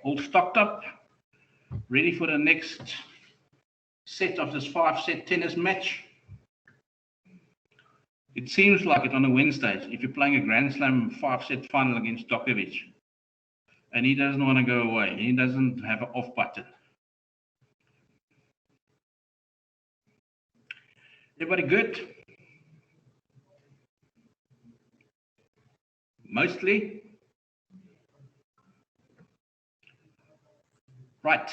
all stocked up, ready for the next set of this 5-set tennis match. It seems like it on a Wednesday, if you're playing a Grand Slam 5-set final against Djokovic, and he doesn't want to go away. He doesn't have an off button. Everybody good? Mostly? Right.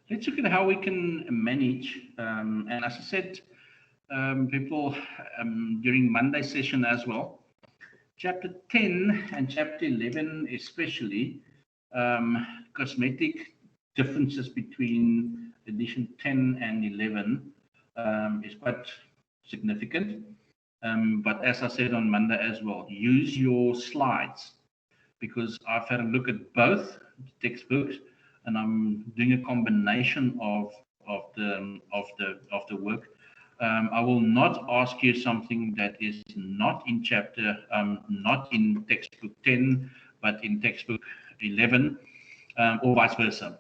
Let's look at how we can manage, and as I said, people during Monday session as well, chapter 10 and chapter 11 especially, cosmetic differences between edition 10 and 11 is quite significant. But as I said on Monday as well, use your slides, because I've had a look at both textbooks, and I'm doing a combination of the work. I will not ask you something that is not in chapter, not in textbook 10, but in textbook 11, or vice versa.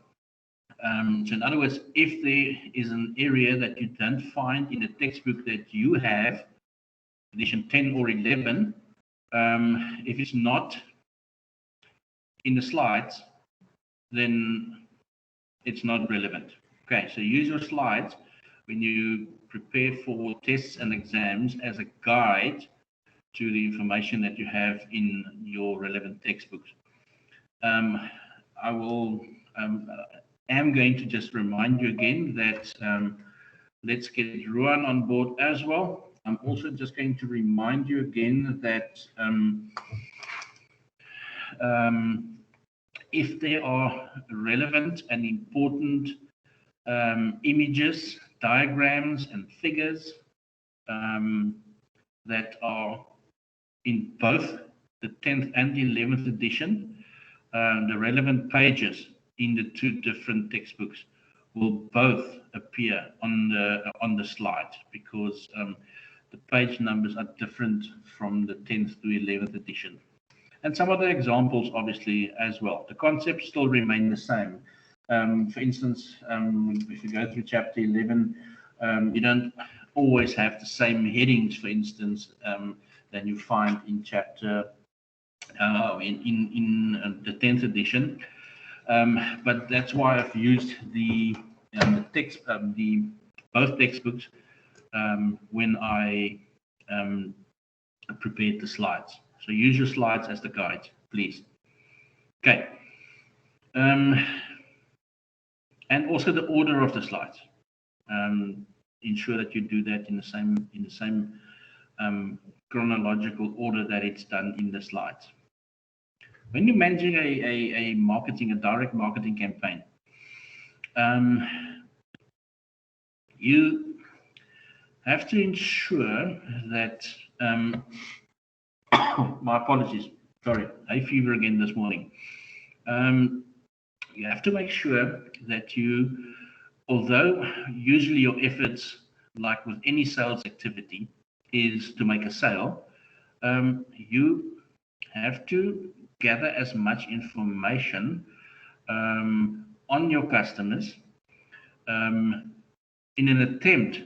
So in other words, if there is an area that you don't find in the textbook that you have, edition 10 or 11, if it's not in the slides, then it's not relevant. Okay, so use your slides when you prepare for tests and exams as a guide to the information that you have in your relevant textbooks. I will am going to just remind you again that let's get Ruan on board as well. I'm also just going to remind you again that if there are relevant and important images, diagrams, and figures that are in both the 10th and the 11th edition, the relevant pages in the two different textbooks will both appear on the slide, because the page numbers are different from the 10th to 11th edition. And some other examples, obviously, as well. The concepts still remain the same. For instance, if you go through chapter 11, you don't always have the same headings, for instance, than you find in chapter in the 10th edition. But that's why I've used the text, both textbooks when I prepared the slides. So use your slides as the guide, please. Okay. And also the order of the slides. Ensure that you do that in the same chronological order that it's done in the slides. When you're managing a direct marketing campaign, you have to ensure that my apologies, sorry, hay fever again this morning. You have to make sure that you, although usually your efforts, like with any sales activity, is to make a sale, you have to gather as much information on your customers in an attempt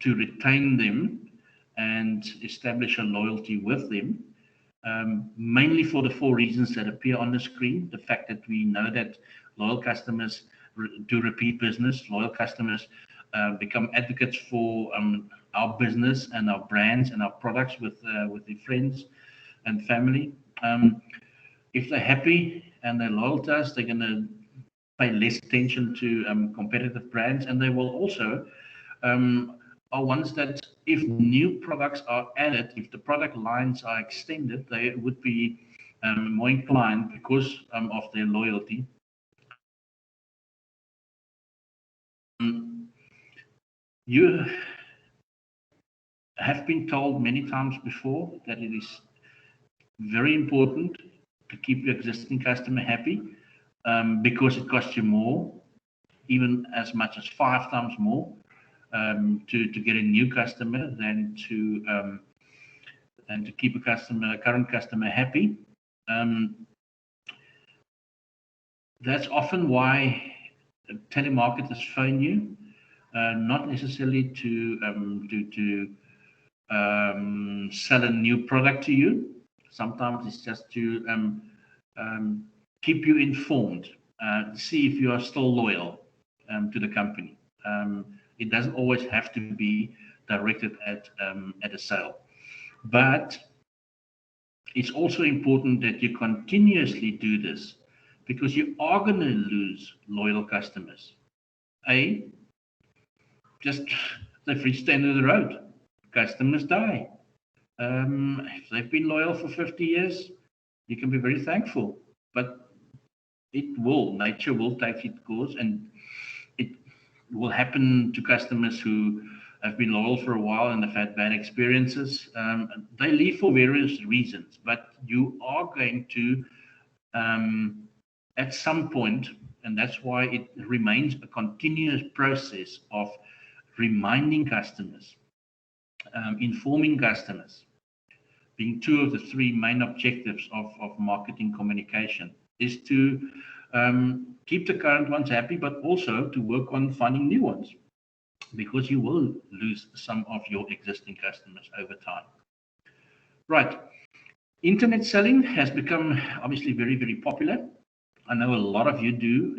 to retain them and establish a loyalty with them, mainly for the 4 reasons that appear on the screen. The fact that we know that loyal customers do repeat business, loyal customers become advocates for our business and our brands and our products with their friends and family. If they're happy and they're loyal to us, they're going to pay less attention to competitive brands, and they will also are ones that, if new products are added, if the product lines are extended, they would be more inclined, because of their loyalty. You have been told many times before that it is very important to keep your existing customer happy, because it costs you more, even as much as 5 times more, to get a new customer than to and to keep a current customer happy. That's often why telemarketers phone you, not necessarily to sell a new product to you. Sometimes it's just to keep you informed, see if you are still loyal to the company. It doesn't always have to be directed at a sale, but it's also important that you continuously do this, because you are going to lose loyal customers. Just the first end of the road. Customers die. If they've been loyal for 50 years, you can be very thankful. But nature will take its course, and it will happen to customers who have been loyal for a while and have had bad experiences. They leave for various reasons, but you are going to, at some point, and that's why it remains a continuous process of reminding customers, informing customers, being two of the three main objectives of marketing communication, is to keep the current ones happy, but also to work on finding new ones, because you will lose some of your existing customers over time. Right. Internet selling has become obviously very, very popular. I know a lot of you do.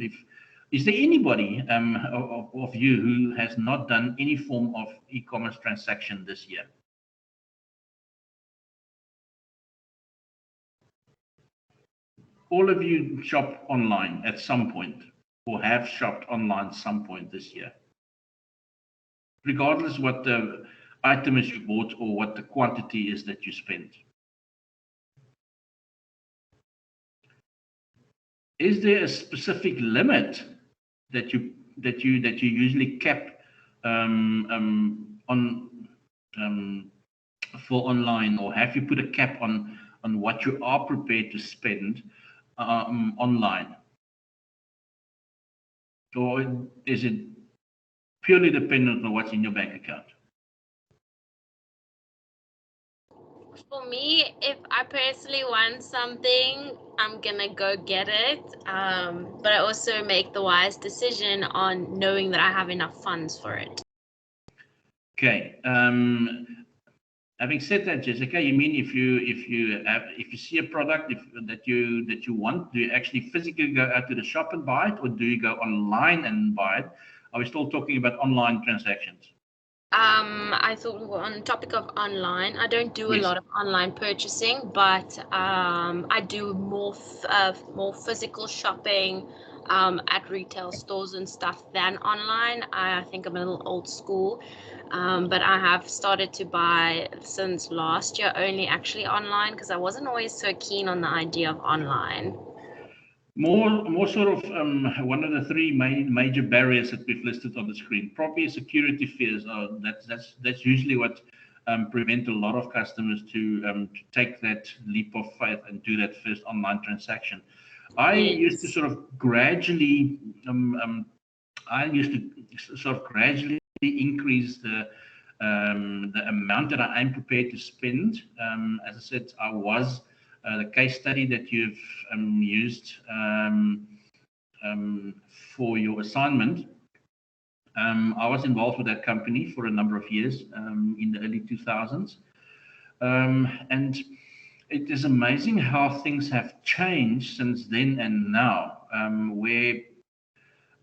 Is there anybody of you who has not done any form of e-commerce transaction this year? All of you shop online at some point, or have shopped online some point this year, regardless what the item is you bought or what the quantity is that you spent. Is there a specific limit that you usually cap for online, or have you put a cap on what you are prepared to spend online, or is it purely dependent on what's in your bank account? For me, if I personally want something, I'm gonna go get it. But I also make the wise decision on knowing that I have enough funds for it. Okay. Having said that, Jessica, you mean if you see a product that you want, do you actually physically go out to the shop and buy it, or do you go online and buy it? Are we still talking about online transactions? I thought we were on the topic of online. I don't do a lot of online purchasing, but I do more physical shopping at retail stores and stuff than online. I think I'm a little old school, but I have started to buy since last year only actually online, because I wasn't always so keen on the idea of online. More sort of one of the three major barriers that we've listed on the screen. Probably security fears. That's usually what prevent a lot of customers to take that leap of faith and do that first online transaction. I used to sort of gradually increase the amount that I am prepared to spend. As I said, I was the case study that you've used for your assignment. I was involved with that company for a number of years in the early 2000s. And it is amazing how things have changed since then and now, where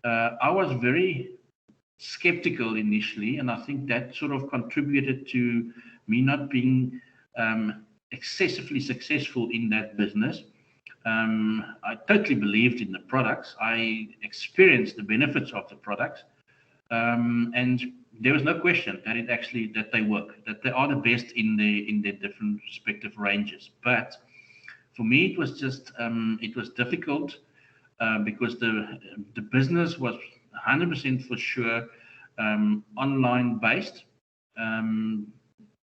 I was very skeptical initially, and I think that sort of contributed to me not being excessively successful in that business. I totally believed in the products. I experienced the benefits of the products, and there was no question that they work, that they are the best in their different respective ranges. But for me, it was just it was difficult because the business was 100% for sure online based.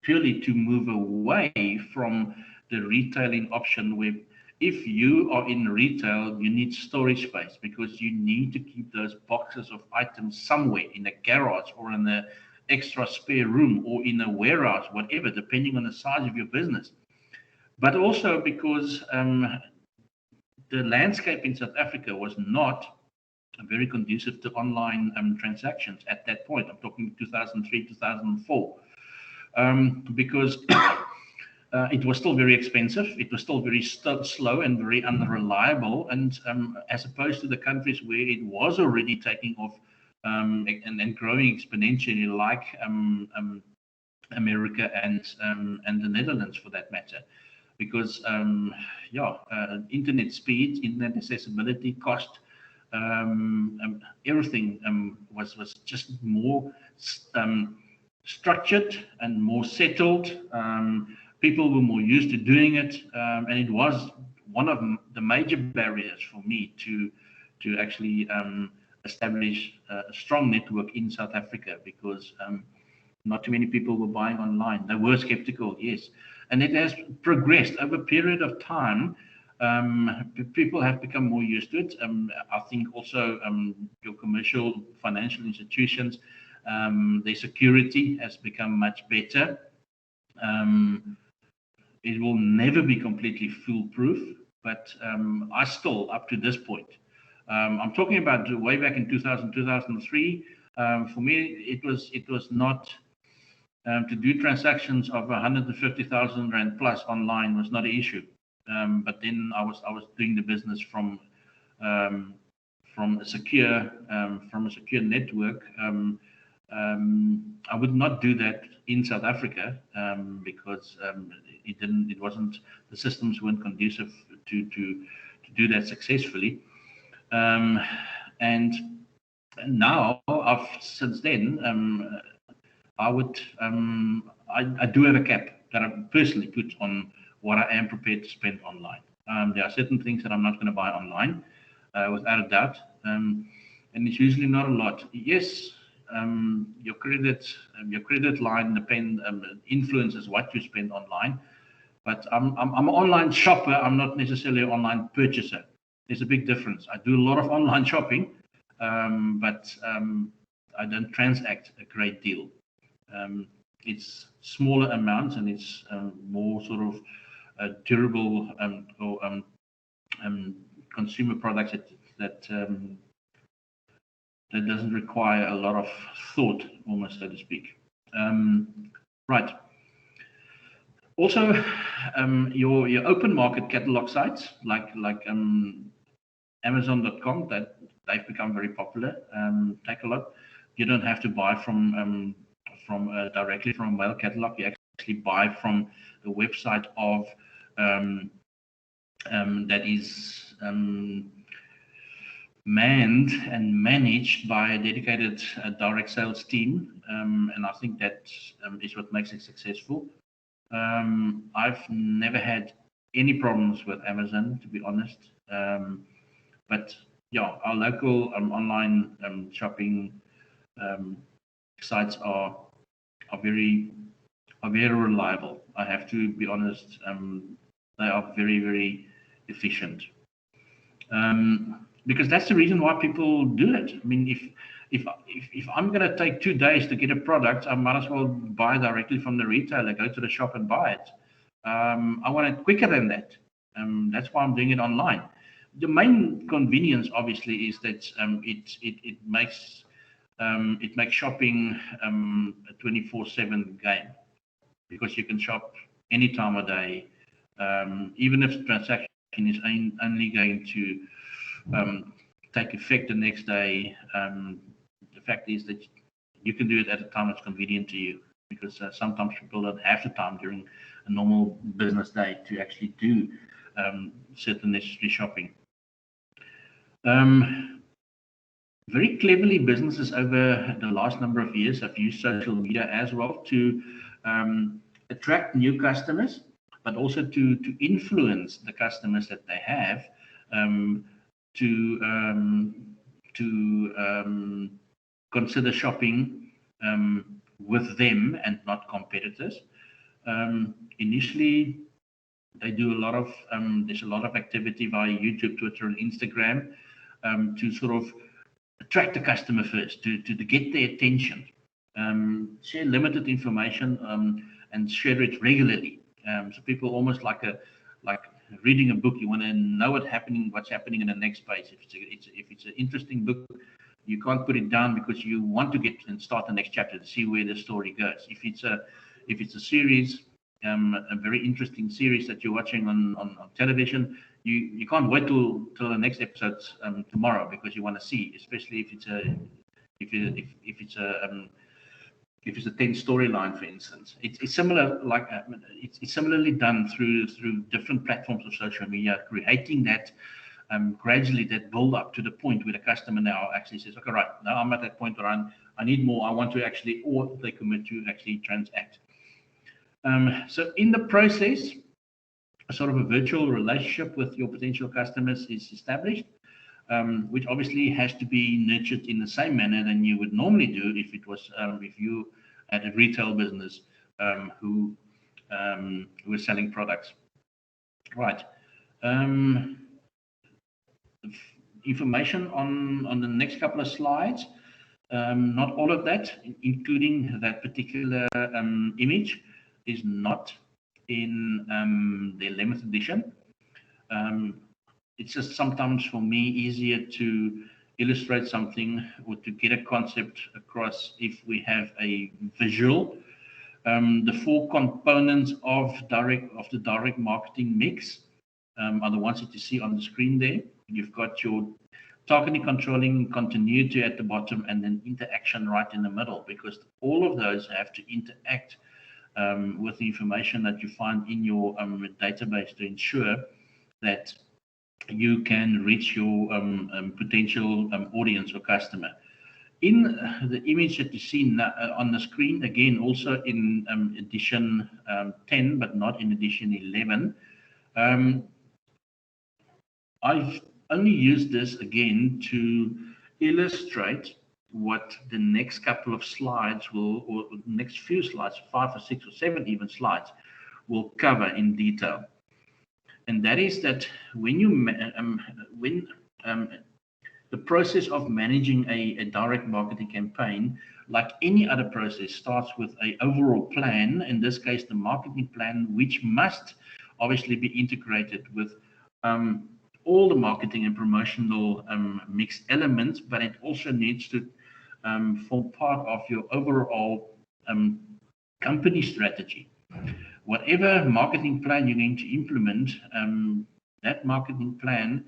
Purely to move away from the retailing option, where if you are in retail, you need storage space, because you need to keep those boxes of items somewhere in a garage or in extra spare room or in a warehouse, whatever, depending on the size of your business. But also because the landscape in South Africa was not very conducive to online transactions at that point. I'm talking 2003, 2004, because it was still very expensive. It was still very slow and very unreliable. And as opposed to the countries where it was already taking off and growing exponentially, like America and the Netherlands, for that matter, because internet speed, internet accessibility, cost, everything was just more structured and more settled. People were more used to doing it, and it was one of the major barriers for me to actually establish a strong network in South Africa, because not too many people were buying online. They were skeptical, yes, and it has progressed over a period of time. People have become more used to it. I think also your commercial financial institutions, their security has become much better. It will never be completely foolproof, but I still, up to this point, I'm talking about way back in 2000, 2003. For me, it was not to do transactions of 150,000 Rand plus online was not an issue. But then I was doing the business from a secure network. I would not do that in South Africa because the systems weren't conducive to do that successfully. And now, since then, I do have a cap that I personally put on what I am prepared to spend online. There are certain things that I'm not going to buy online, without a doubt, and it's usually not a lot. Yes, your credit line influences what you spend online, but I'm an online shopper. I'm not necessarily an online purchaser. There's a big difference. I do a lot of online shopping, but I don't transact a great deal. It's smaller amounts, and it's more sort of durable or consumer products that doesn't require a lot of thought, almost, so to speak. Right. Also, your open market catalog sites like Amazon.com, that they've become very popular. Take a lot. You don't have to buy from directly from a mail catalog. You actually buy from the website of that is manned and managed by a dedicated direct sales team, and I think that is what makes it successful. I've never had any problems with Amazon, to be honest, but yeah, our local online shopping sites are very reliable. I have to be honest. They are very, very efficient, because that's the reason why people do it. I mean, if I'm going to take 2 days to get a product, I might as well buy directly from the retailer, go to the shop and buy it. I want it quicker than that. That's why I'm doing it online. The main convenience, obviously, is that it makes shopping a 24/7 game, because you can shop any time of day, even if the transaction is only going to take effect the next day. The fact is that you can do it at a time that's convenient to you, because sometimes people don't have the time during a normal business day to actually do certain necessary shopping. Very cleverly, businesses over the last number of years have used social media as well to attract new customers, but also to influence the customers that they have to consider shopping with them and not competitors. Initially, they do a lot of there's a lot of activity via YouTube, Twitter, and Instagram to sort of attract the customer first, to get their attention. share limited information and share it regularly. So people almost like reading a book. You want to know what's happening in the next page. If it's an interesting book, you can't put it down because you want to get and start the next chapter to see where the story goes. If it's a series, a very interesting series that you're watching on television, you can't wait till the next episode tomorrow because you want to see, especially if it's a 10 storyline, for instance. It's similar, like it's similarly done through different platforms of social media, creating that gradually that build up to the point where the customer now actually says, okay, right, now I'm at that point where I need more, I want to actually, or they commit to actually transact. So in the process, a sort of a virtual relationship with your potential customers is established, which obviously has to be nurtured in the same manner than you would normally do if it was if you had a retail business who was selling products. Right. Information on the next couple of slides. Not all of that, including that particular image, is not in the 11th edition. It's just sometimes for me easier to illustrate something or to get a concept across if we have a visual. The 4 components of the direct marketing mix are the ones that you see on the screen there. You've got your targeting, controlling, continuity at the bottom, and then interaction right in the middle, because all of those have to interact with the information that you find in your database to ensure that you can reach your potential audience or customer. In the image that you see on the screen, again, also in edition 10, but not in edition 11, I've only used this again to illustrate what the next couple of slides will, or the next few slides, 5 or 6 or 7 even slides, will cover in detail. And that is that when you the process of managing a direct marketing campaign, like any other process, starts with an overall plan. In this case, the marketing plan, which must obviously be integrated with all the marketing and promotional mixed elements, but it also needs to form part of your overall company strategy. Whatever marketing plan you're going to implement, that marketing plan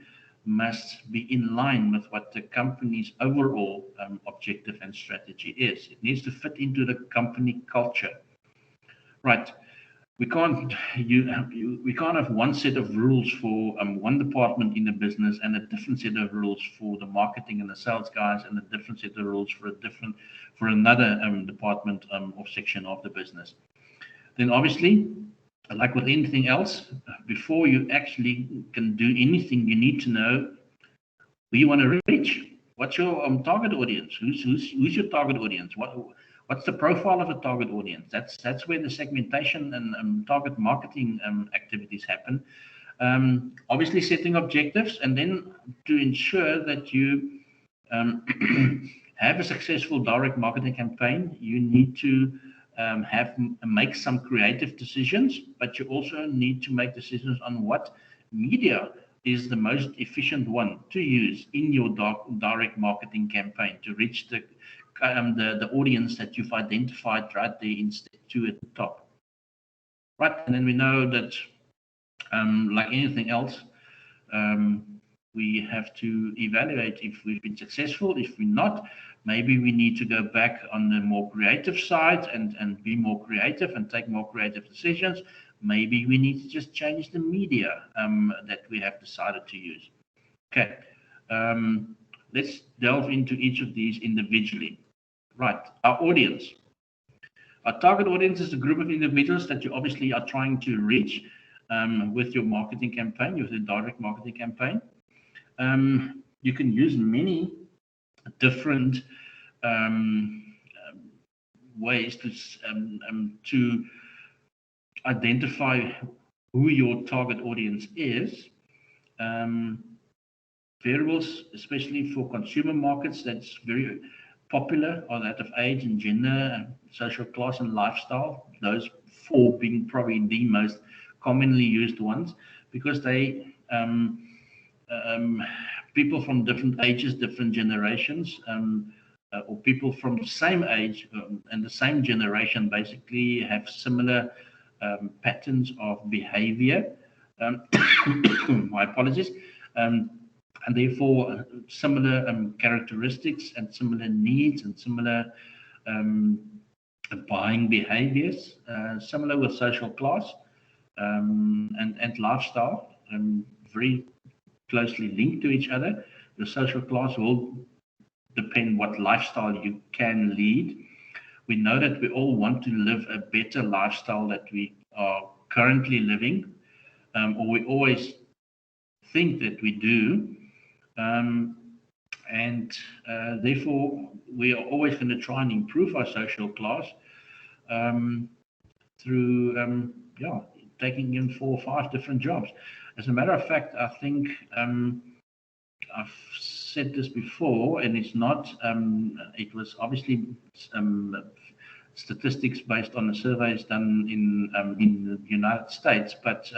must be in line with what the company's overall objective and strategy is. It needs to fit into the company culture. Right. We can't have one set of rules for one department in the business and a different set of rules for the marketing and the sales guys, and a different set of rules for another department or section of the business. Then obviously, like with anything else, before you actually can do anything, you need to know who you want to reach. What's your target audience? Who's your target audience? What's the profile of a target audience? That's where the segmentation and target marketing activities happen. Obviously, setting objectives, and then to ensure that you have a successful direct marketing campaign, you need to make some creative decisions, but you also need to make decisions on what media is the most efficient one to use in your direct marketing campaign to reach the audience that you've identified right there in step 2 at the top. Right, and then we know that like anything else, we have to evaluate if we've been successful. If we're not, maybe we need to go back on the more creative side and be more creative and take more creative decisions. Maybe we need to just change the media that we have decided to use. Okay, let's delve into each of these individually. Right, our audience. Our target audience is a group of individuals that you obviously are trying to reach with your marketing campaign, with your direct marketing campaign. You can use many different ways to identify who your target audience is. Variables, especially for consumer markets, that's very popular are that of age and gender, social class and lifestyle. Those four being probably the most commonly used ones, because they people from different ages, different generations, or people from the same age and the same generation basically have similar patterns of behavior. My apologies. And therefore, similar characteristics and similar needs and similar buying behaviors, similar with social class and lifestyle, very closely linked to each other. Your social class will depend what lifestyle you can lead. We know that we all want to live a better lifestyle that we are currently living, or we always think that we do. And therefore, we are always going to try and improve our social class through taking in 4 or 5 different jobs. As a matter of fact, I think I've said this before, and it's not. It was obviously statistics based on the surveys done in the United States, but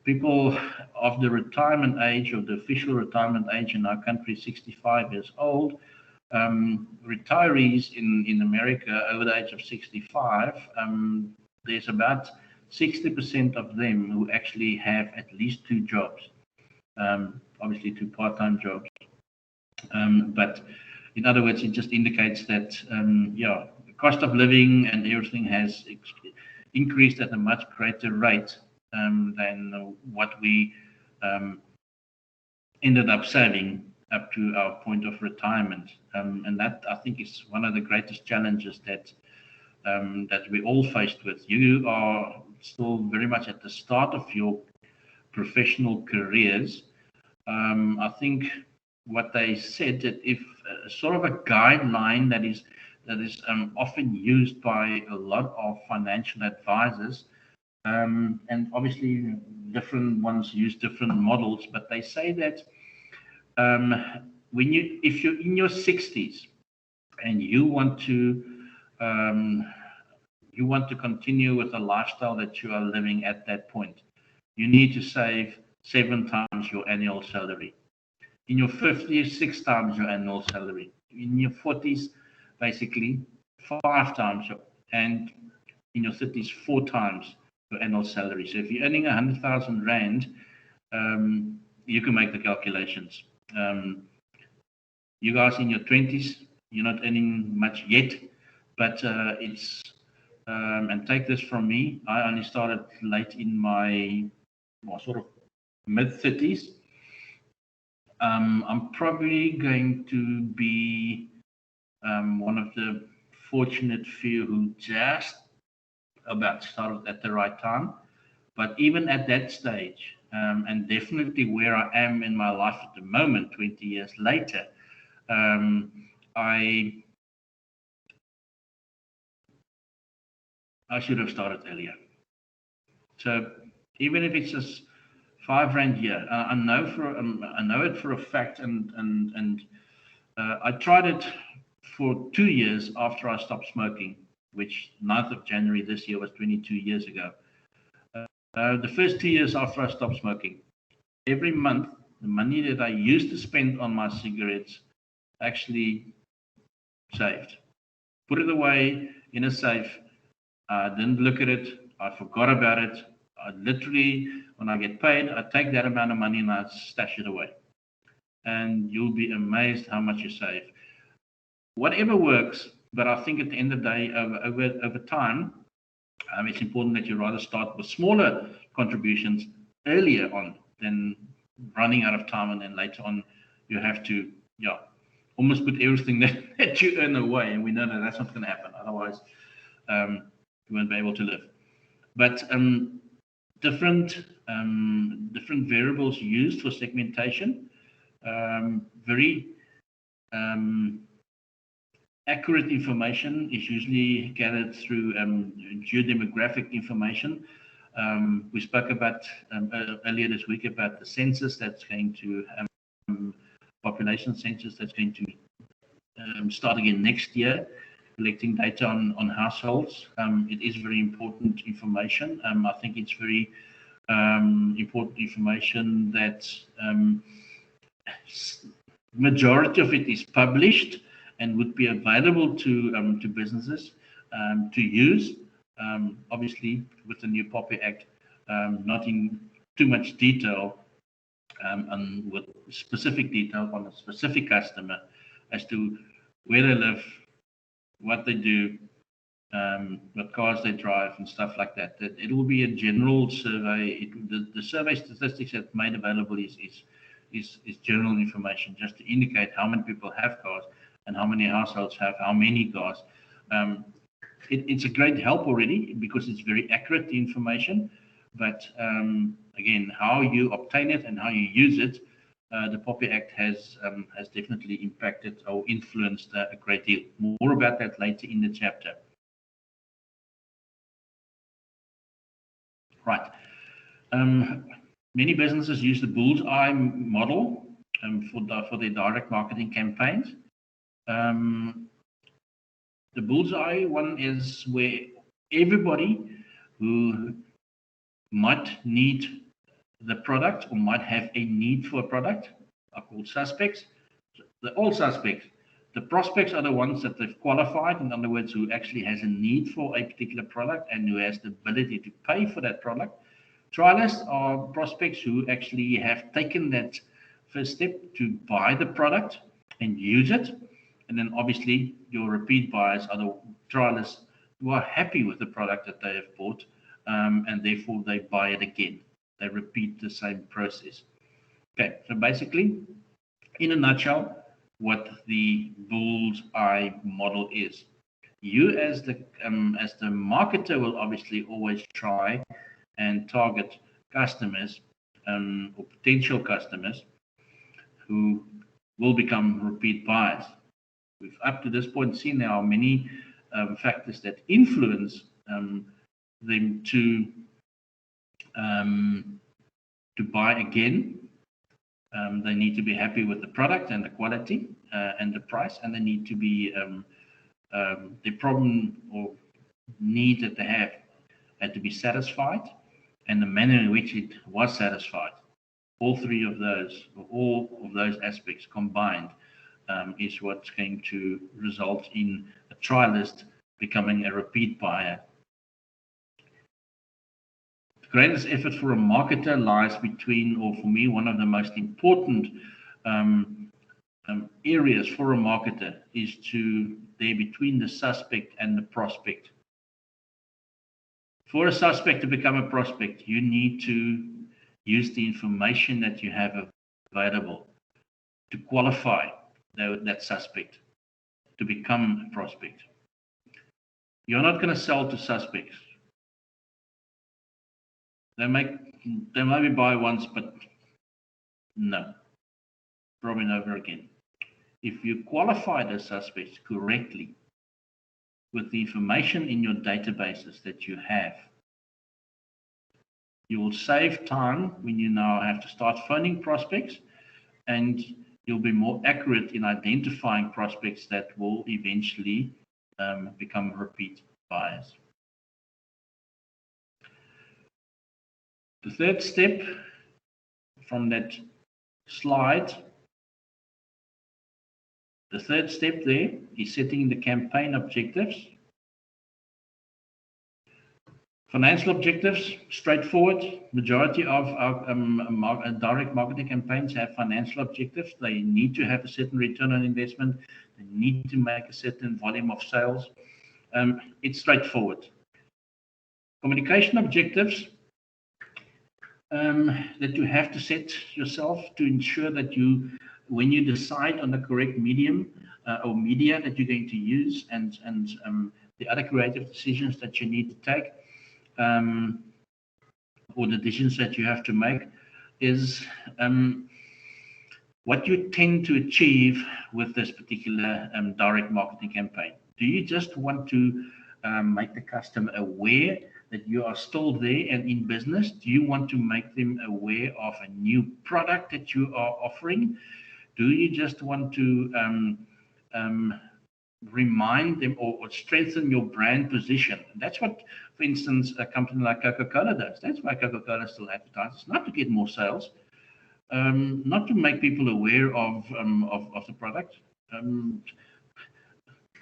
people of the retirement age, or the official retirement age in our country, 65 years old. Retirees in America over the age of 65, there's about 60% of them who actually have at least 2 jobs, obviously 2 part-time jobs. But in other words, it just indicates that, the cost of living and everything has increased at a much greater rate than what we ended up saving up to our point of retirement. And that, I think, is one of the greatest challenges that we're all faced with. You are still very much at the start of your professional careers. I think what they said, that if sort of a guideline that is often used by a lot of financial advisors, and obviously different ones use different models, but they say that if you're in your 60s and you want to continue with the lifestyle that you are living at that point, you need to save 7 times your annual salary. In your 50s, 6 times your annual salary. In your 40s, basically 5 times and in your 30s, 4 times your annual salary. So if you're earning 100,000 Rand, you can make the calculations. You guys in your 20s, you're not earning much yet, but it's, and take this from me, I only started late in my sort of mid-30s. I'm probably going to be one of the fortunate few who just about started at the right time. But even at that stage, and definitely where I am in my life at the moment, 20 years later, I should have started earlier. So even if it's just 5 Rand a year, I know it for a fact, and I tried it for 2 years after I stopped smoking, which 9th of January this year was 22 years ago. The first 2 years after I stopped smoking, every month, the money that I used to spend on my cigarettes actually saved. Put it away in a safe. I didn't look at it. I forgot about it. I literally, when I get paid, I take that amount of money and I stash it away. And you'll be amazed how much you save. Whatever works, but I think at the end of the day, over time, it's important that you rather start with smaller contributions earlier on than running out of time, and then later on you have to almost put everything that you earn away, and we know that that's not going to happen. Otherwise, you won't be able to live. But different variables used for segmentation, very accurate information is usually gathered through geodemographic information. We spoke about earlier this week about the census that's going to population census that's going to start again next year, collecting data on households. It is very important information. I think it's very important information that majority of it is published and would be available to businesses to use. Obviously, with the new POPI Act, not in too much detail and with specific detail on a specific customer as to where they live, what they do, what cars they drive, and stuff like that. It will be a general survey. The survey statistics that's made available is general information, just to indicate how many people have cars and how many households have how many cars. It's a great help already because it's very accurate information. But again, how you obtain it and how you use it, the POPI Act has definitely impacted or influenced a great deal. More about that later in the chapter. Right. Many businesses use the Bullseye model for their direct marketing campaigns. The Bullseye one is where everybody who might need the product or might have a need for a product are called suspects. They're all suspects. The prospects are the ones that they've qualified, in other words, who actually has a need for a particular product and who has the ability to pay for that product. Trialists are prospects who actually have taken that first step to buy the product and use it. And then obviously your repeat buyers are the trialists who are happy with the product that they have bought, and therefore they buy it again. They repeat the same process. Okay, so basically, in a nutshell, what the Bullseye model is. You as the marketer will obviously always try and target customers or potential customers who will become repeat buyers. We've up to this point seen there are many factors that influence them to buy again. They need to be happy with the product and the quality and the price, and they need to be the problem or need that they have had to be satisfied, and the manner in which it was satisfied. All three of those, or all of those aspects combined, is what's going to result in a trialist becoming a repeat buyer. The greatest effort for a marketer lies between, or for me, one of the most important areas for a marketer is there between the suspect and the prospect. For a suspect to become a prospect, you need to use the information that you have available to qualify that suspect to become a prospect. You're not going to sell to suspects. They maybe buy once, but no, probably never again. If you qualify the suspects correctly with the information in your databases that you have, you will save time when you now have to start phoning prospects, and you'll be more accurate in identifying prospects that will eventually become repeat buyers. The third step from that slide, the third step there is setting the campaign objectives. Financial objectives, straightforward. Majority of our direct marketing campaigns have financial objectives. They need to have a certain return on investment. They need to make a certain volume of sales. It's straightforward. Communication objectives that you have to set yourself to ensure that when you decide on the correct medium or media that you're going to use, and the other creative decisions that you need to take, or the decisions that you have to make, is what you tend to achieve with this particular direct marketing campaign. Do you just want to make the customer aware that you are still there and in business? Do you want to make them aware of a new product that you are offering? Do you just want to remind them or strengthen your brand position. And that's what, for instance, a company like Coca-Cola does. That's why Coca-Cola still advertises, not to get more sales, not to make people aware of the product.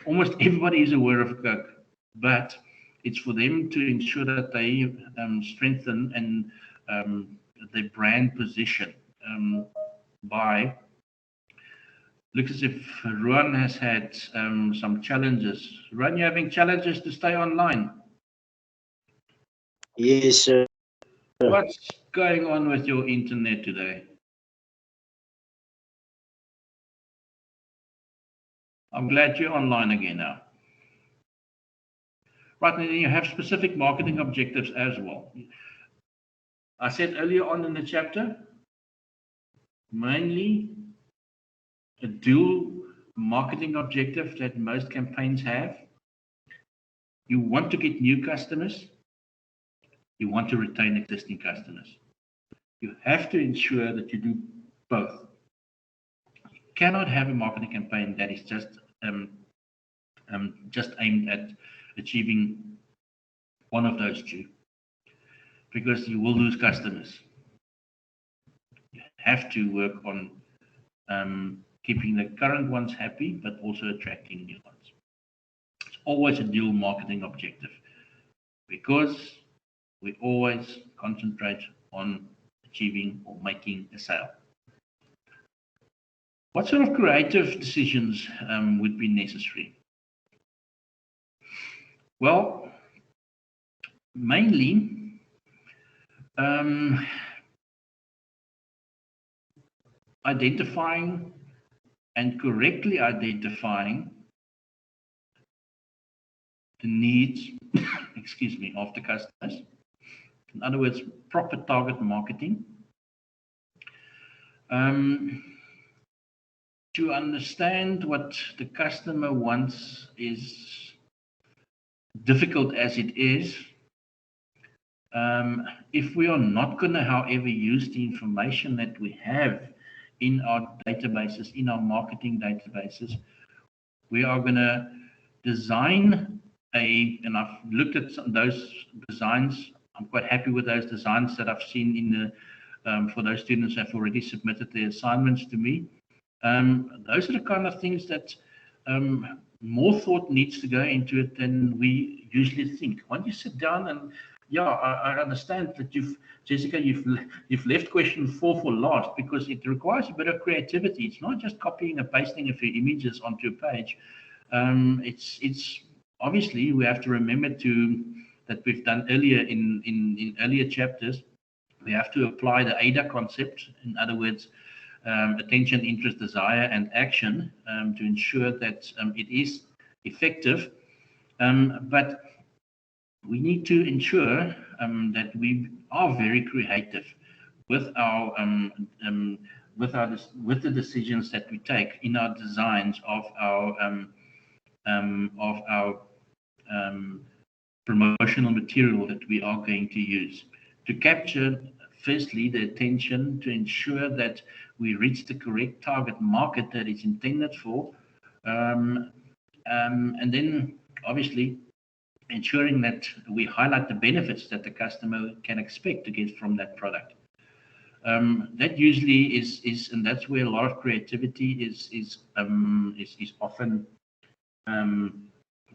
Almost everybody is aware of Coke, but it's for them to ensure that they strengthen and their brand position by. Looks as if Ruan has had some challenges. Ruan, you having challenges to stay online? Yes, sir. What's going on with your internet today? I'm glad you're online again now. Right, and then you have specific marketing objectives as well. I said earlier on in the chapter, mainly a dual marketing objective that most campaigns have. You want to get new customers. You want to retain existing customers. You have to ensure that you do both. You cannot have a marketing campaign that is just aimed at achieving one of those two, because you will lose customers. You have to work on keeping the current ones happy, but also attracting new ones. It's always a dual marketing objective, because we always concentrate on achieving or making a sale. What sort of creative decisions would be necessary? Well, mainly identifying and correctly identifying the needs, excuse me, of the customers. In other words, proper target marketing. To understand what the customer wants is difficult as it is. If we are not going to, however, use the information that we have in our databases, in our marketing databases, we are going to design and I've looked at those designs. I'm quite happy with those designs that I've seen in the for those students who have already submitted their assignments to me. Those are the kind of things that more thought needs to go into it than we usually think. When you sit down and, yeah, I understand that Jessica, you've left question 4 for last because it requires a bit of creativity. It's not just copying and pasting a few images onto a page. It's obviously we have to remember that we've done earlier in earlier chapters. We have to apply the AIDA concept. In other words, attention, interest, desire, and action to ensure that it is effective. But we need to ensure that we are very creative with our with the decisions that we take in our designs of our promotional material that we are going to use to capture, firstly, the attention, to ensure that we reach the correct target market that is intended for, and then obviously ensuring that we highlight the benefits that the customer can expect to get from that product. That usually is, and that's where a lot of creativity is often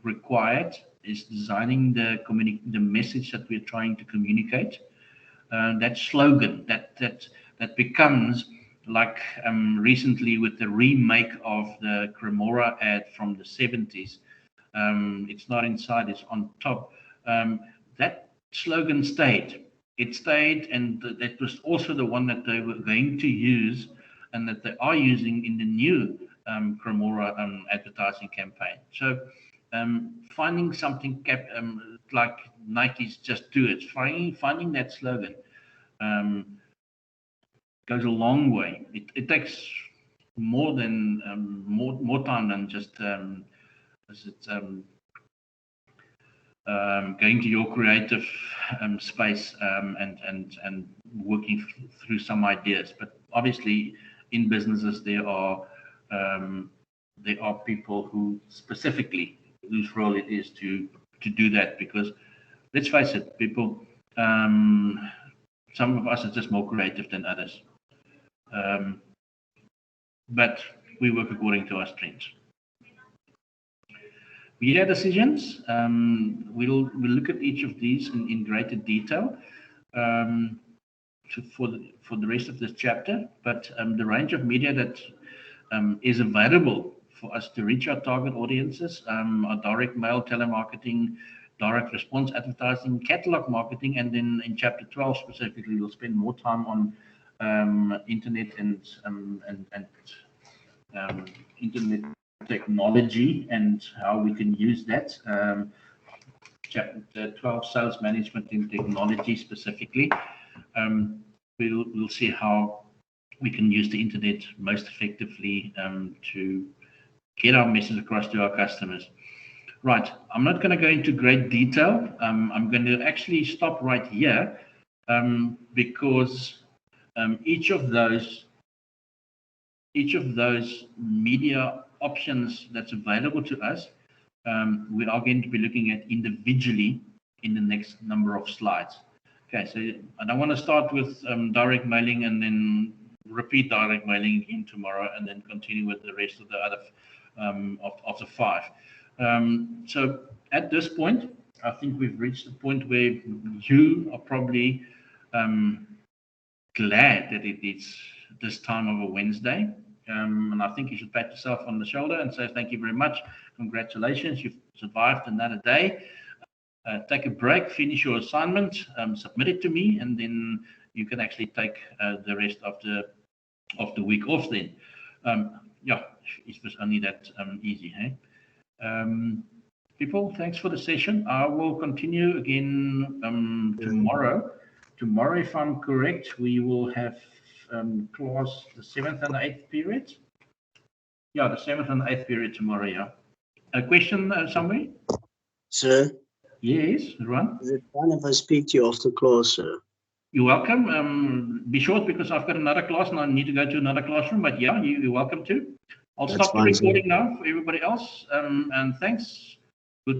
required, is designing the message that we're trying to communicate. That slogan that becomes like recently with the remake of the Cremora ad from the 70s. It's not inside, it's on top. That slogan stayed. It stayed, and that was also the one that they were going to use and that they are using in the new Cremora advertising campaign. So finding something like Nike's Just Do It, finding that slogan goes a long way. It takes more than more time than just going to your creative space and working through some ideas. But obviously, in businesses there are there are people who specifically, whose role it is to do that, because let's face it, people, some of us are just more creative than others. But we work according to our strengths. Media decisions, we'll look at each of these in greater detail for the rest of this chapter, but the range of media that is available for us to reach our target audiences are direct mail, telemarketing, direct response advertising, catalog marketing, and then in chapter 12 specifically, we'll spend more time on internet and internet technology and how we can use that. Chapter 12, sales management and technology specifically. We'll see how we can use the internet most effectively to get our message across to our customers. Right, I'm not going to go into great detail. I'm going to actually stop right here because each of those media options that's available to us, we are going to be looking at individually in the next number of slides. Okay, so I don't want to start with direct mailing and then repeat direct mailing again tomorrow and then continue with the rest of the other of the 5. So at this point, I think we've reached the point where you are probably glad that it is this time of a Wednesday. And I think you should pat yourself on the shoulder and say thank you very much. Congratulations, you've survived another day. Take a break, finish your assignment, submit it to me, and then you can actually take the rest of the week off then. Yeah, it was only that easy, hey? People, thanks for the session. I will continue again tomorrow. Tomorrow, if I'm correct, we will have class the 7th and the 8th period. Yeah, the 7th and the 8th period tomorrow, yeah. A question somewhere? Sir? Yes, Ron? Is it fine if I speak to you after class, sir? You're welcome. Be short because I've got another class and I need to go to another classroom, but yeah, you're welcome to. I'll stop the recording now for everybody else. And thanks.